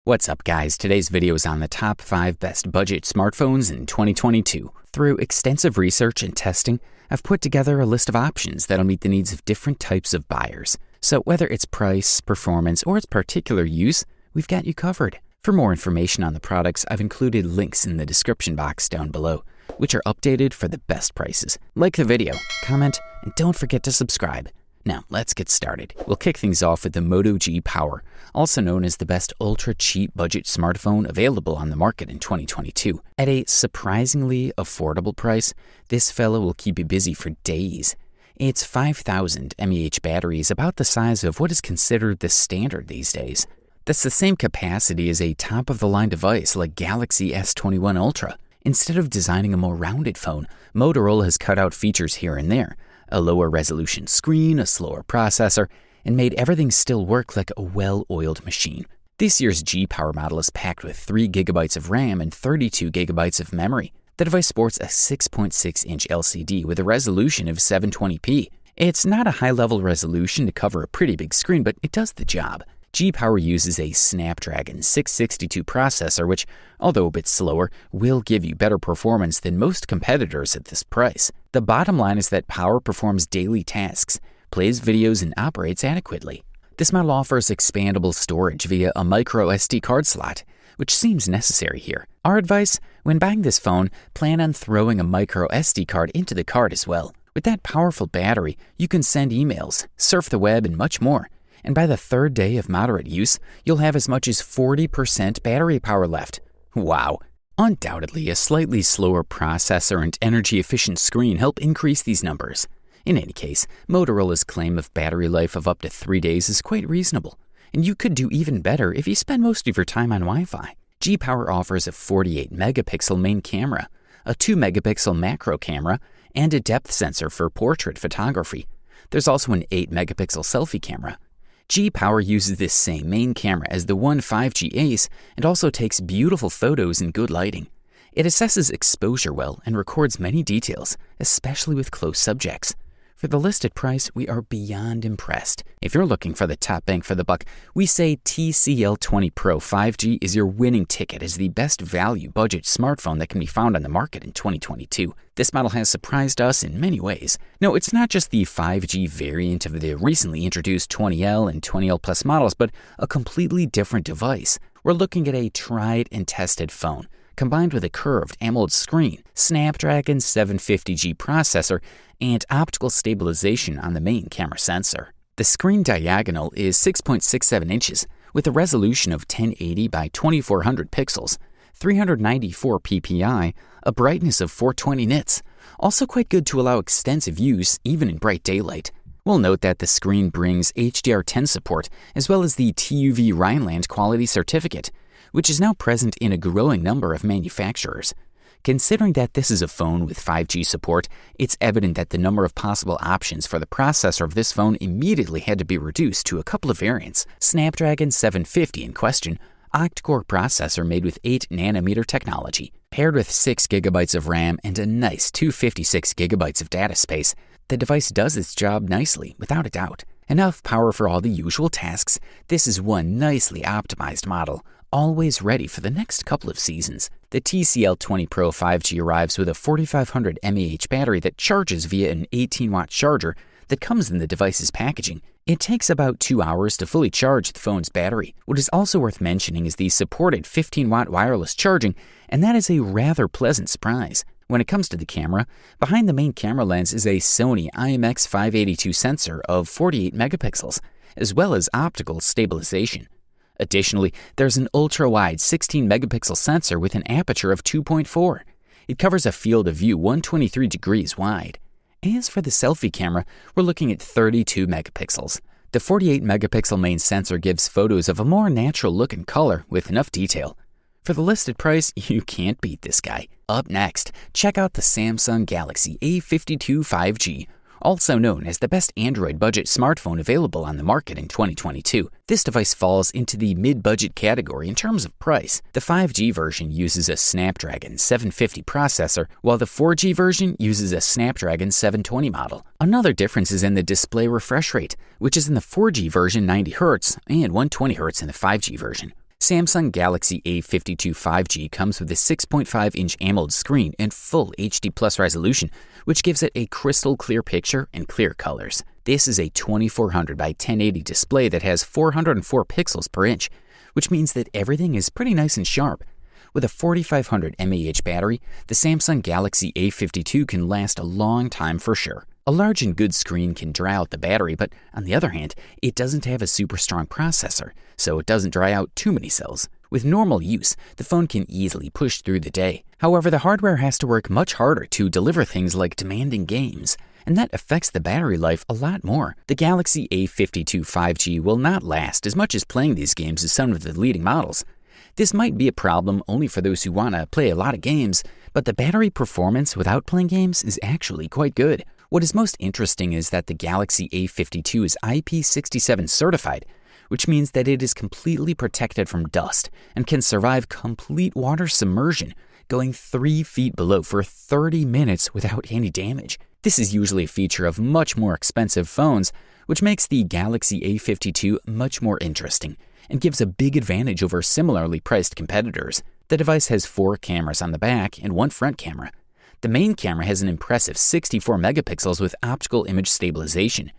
What's up, guys? Today's video is on the top 5 best budget smartphones in 2022. Through extensive research and testing, I've put together a list of options that'll meet the needs of different types of buyers. So whether it's price, performance, or its particular use, we've got you covered. For more information on the products, I've included links in the description box down below, which are updated for the best prices. Like the video, comment, and don't forget to subscribe. Now, let's get started. We'll kick things off with the Moto G Power, also known as the best ultra-cheap budget smartphone available on the market in 2022. At a surprisingly affordable price, this fella will keep you busy for days. Its 5,000 mAh battery is about the size of what is considered the standard these days. That's the same capacity as a top-of-the-line device like Galaxy S21 Ultra. Instead of designing a more rounded phone, Motorola has cut out features here and there, a lower resolution screen, a slower processor, and made everything still work like a well-oiled machine. This year's G-Power model is packed with 3 GB of RAM and 32 GB of memory. The device sports a 6.6-inch LCD with a resolution of 720p. It's not a high-level resolution to cover a pretty big screen, but it does the job. G-Power uses a Snapdragon 662 processor, which, although a bit slower, will give you better performance than most competitors at this price. The bottom line is that Power performs daily tasks, plays videos, and operates adequately. This model offers expandable storage via a micro SD card slot, which seems necessary here. Our advice: when buying this phone, plan on throwing a micro SD card into the card as well. With that powerful battery, you can send emails, surf the web, and much more. And by the third day of moderate use, you'll have as much as 40% battery power left. Wow! Undoubtedly, a slightly slower processor and energy-efficient screen help increase these numbers. In any case, Motorola's claim of battery life of up to 3 days is quite reasonable, and you could do even better if you spend most of your time on Wi-Fi. G-Power offers a 48-megapixel main camera, a 2-megapixel macro camera, and a depth sensor for portrait photography. There's also an 8-megapixel selfie camera. G-Power uses this same main camera as the One 5G Ace and also takes beautiful photos in good lighting. It assesses exposure well and records many details, especially with close subjects. For the listed price, we are beyond impressed. If you're looking for the top bang for the buck, we say TCL20 Pro 5G is your winning ticket as the best value budget smartphone that can be found on the market in 2022. This model has surprised us in many ways. No, it's not just the 5G variant of the recently introduced 20L and 20L Plus models, but a completely different device. We're looking at a tried and tested phone, combined with a curved AMOLED screen, Snapdragon 750G processor, and optical stabilization on the main camera sensor. The screen diagonal is 6.67 inches with a resolution of 1080 by 2400 pixels, 394 ppi, a brightness of 420 nits, also quite good to allow extensive use even in bright daylight. We'll note that the screen brings HDR10 support as well as the TÜV Rheinland quality certificate, which is now present in a growing number of manufacturers. Considering that this is a phone with 5G support, it's evident that the number of possible options for the processor of this phone immediately had to be reduced to a couple of variants. Snapdragon 750 in question, octa-core processor made with 8nm technology. Paired with 6 GB of RAM and a nice 256 GB of data space, the device does its job nicely, without a doubt. Enough power for all the usual tasks, this is one nicely optimized model, always ready for the next couple of seasons. The TCL20 Pro 5G arrives with a 4500 mAh battery that charges via an 18-watt charger that comes in the device's packaging. It takes about 2 hours to fully charge the phone's battery. What is also worth mentioning is the supported 15-watt wireless charging, and that is a rather pleasant surprise. When it comes to the camera, behind the main camera lens is a Sony IMX582 sensor of 48 megapixels, as well as optical stabilization. Additionally, there's an ultra-wide 16-megapixel sensor with an aperture of 2.4. It covers a field of view 123 degrees wide. As for the selfie camera, we're looking at 32 megapixels. The 48-megapixel main sensor gives photos of a more natural look and color with enough detail. For the listed price, you can't beat this guy. Up next, check out the Samsung Galaxy A52 5G, also known as the best Android budget smartphone available on the market in 2022. This device falls into the mid-budget category in terms of price. The 5G version uses a Snapdragon 750 processor, while the 4G version uses a Snapdragon 720 model. Another difference is in the display refresh rate, which is in the 4G version 90Hz and 120Hz in the 5G version. Samsung Galaxy A52 5G comes with a 6.5-inch AMOLED screen and full HD Plus resolution, which gives it a crystal clear picture and clear colors. This is a 2400 by 1080 display that has 404 pixels per inch, which means that everything is pretty nice and sharp. With a 4500 mAh battery, the Samsung Galaxy A52 can last a long time for sure. A large and good screen can dry out the battery, but on the other hand, it doesn't have a super strong processor, so it doesn't dry out too many cells. With normal use, the phone can easily push through the day. However, the hardware has to work much harder to deliver things like demanding games, and that affects the battery life a lot more. The Galaxy A52 5G will not last as much as playing these games as some of the leading models. This might be a problem only for those who want to play a lot of games, but the battery performance without playing games is actually quite good. What is most interesting is that the Galaxy A52 is IP67 certified, which means that it is completely protected from dust and can survive complete water submersion, going 3 feet below for 30 minutes without any damage. This is usually a feature of much more expensive phones, which makes the Galaxy A52 much more interesting and gives a big advantage over similarly priced competitors. The device has 4 cameras on the back and 1 front camera. The main camera has an impressive 64 megapixels with optical image stabilization.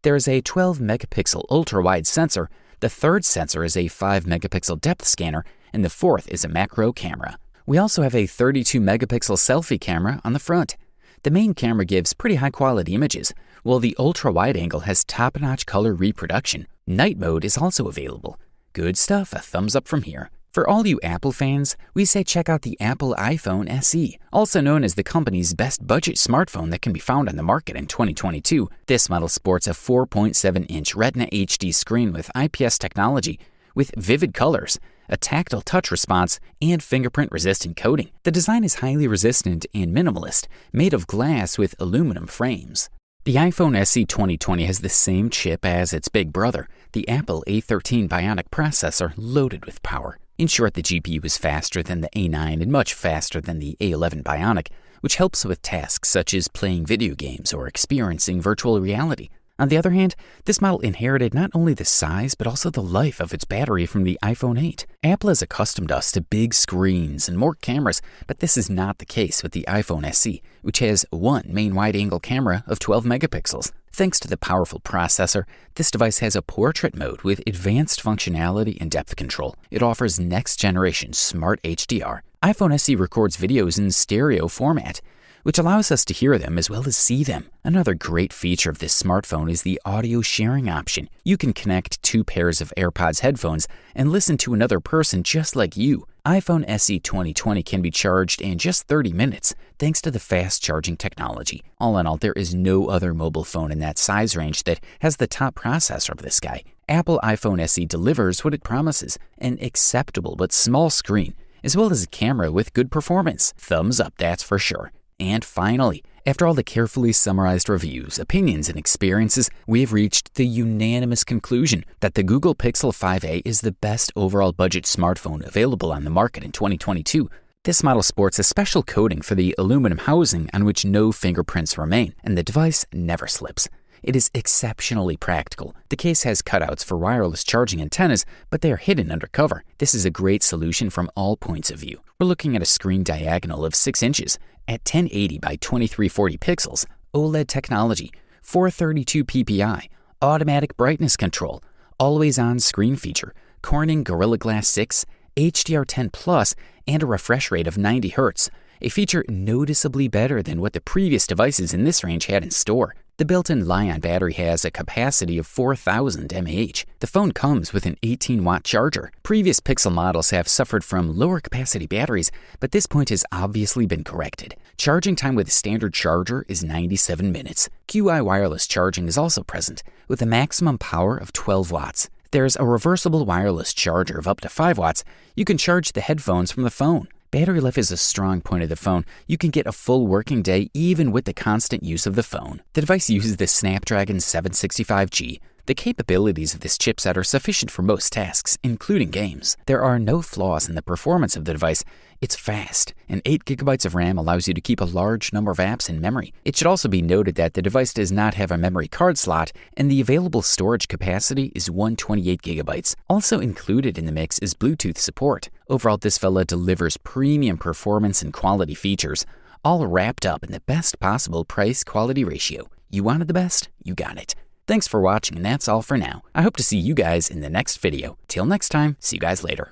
There is a 12 megapixel ultra-wide sensor, the third sensor is a 5 megapixel depth scanner, and the fourth is a macro camera. We also have a 32 megapixel selfie camera on the front. The main camera gives pretty high quality images, while the ultra-wide angle has top-notch color reproduction. Night mode is also available. Good stuff, a thumbs up from here. For all you Apple fans, we say check out the Apple iPhone SE, also known as the company's best budget smartphone that can be found on the market in 2022. This model sports a 4.7-inch Retina HD screen with IPS technology, with vivid colors, a tactile touch response, and fingerprint-resistant coating. The design is highly resistant and minimalist, made of glass with aluminum frames. The iPhone SE 2020 has the same chip as its big brother, the Apple A13 Bionic processor loaded with power. In short, the GPU is faster than the A9 and much faster than the A11 Bionic, which helps with tasks such as playing video games or experiencing virtual reality. On the other hand, this model inherited not only the size but also the life of its battery from the iPhone 8. Apple has accustomed us to big screens and more cameras, but this is not the case with the iPhone SE, which has one main wide-angle camera of 12 megapixels. Thanks to the powerful processor, this device has a portrait mode with advanced functionality and depth control. It offers next-generation smart HDR. iPhone SE records videos in stereo format, which allows us to hear them as well as see them. Another great feature of this smartphone is the audio sharing option. You can connect 2 pairs of AirPods headphones and listen to another person just like you. iPhone SE 2020 can be charged in just 30 minutes thanks to the fast charging technology. All in all, there is no other mobile phone in that size range that has the top processor of this guy. Apple iPhone SE delivers what it promises, an acceptable but small screen, as well as a camera with good performance. Thumbs up, that's for sure. And finally, after all the carefully summarized reviews, opinions, and experiences, we've reached the unanimous conclusion that the Google Pixel 5a is the best overall budget smartphone available on the market in 2022. This model sports a special coating for the aluminum housing on which no fingerprints remain, and the device never slips. It is exceptionally practical. The case has cutouts for wireless charging antennas, but they are hidden under cover. This is a great solution from all points of view. We're looking at a screen diagonal of 6 inches at 1080 by 2340 pixels, OLED technology, 432 ppi, automatic brightness control, always-on screen feature, Corning Gorilla Glass 6, HDR10+, and a refresh rate of 90 Hz, a feature noticeably better than what the previous devices in this range had in store. The built-in Li-ion battery has a capacity of 4,000 mAh. The phone comes with an 18-watt charger. Previous Pixel models have suffered from lower capacity batteries, but this point has obviously been corrected. Charging time with a standard charger is 97 minutes. QI wireless charging is also present, with a maximum power of 12 watts. There's a reversible wireless charger of up to 5 watts. You can charge the headphones from the phone. Battery life is a strong point of the phone. You can get a full working day even with the constant use of the phone. The device uses the Snapdragon 765G, The capabilities of this chipset are sufficient for most tasks, including games. There are no flaws in the performance of the device. It's fast, and 8 GB of RAM allows you to keep a large number of apps in memory. It should also be noted that the device does not have a memory card slot, and the available storage capacity is 128 GB. Also included in the mix is Bluetooth support. Overall, this fella delivers premium performance and quality features, all wrapped up in the best possible price-quality ratio. You wanted the best? You got it. Thanks for watching, and that's all for now. I hope to see you guys in the next video. Till next time, see you guys later.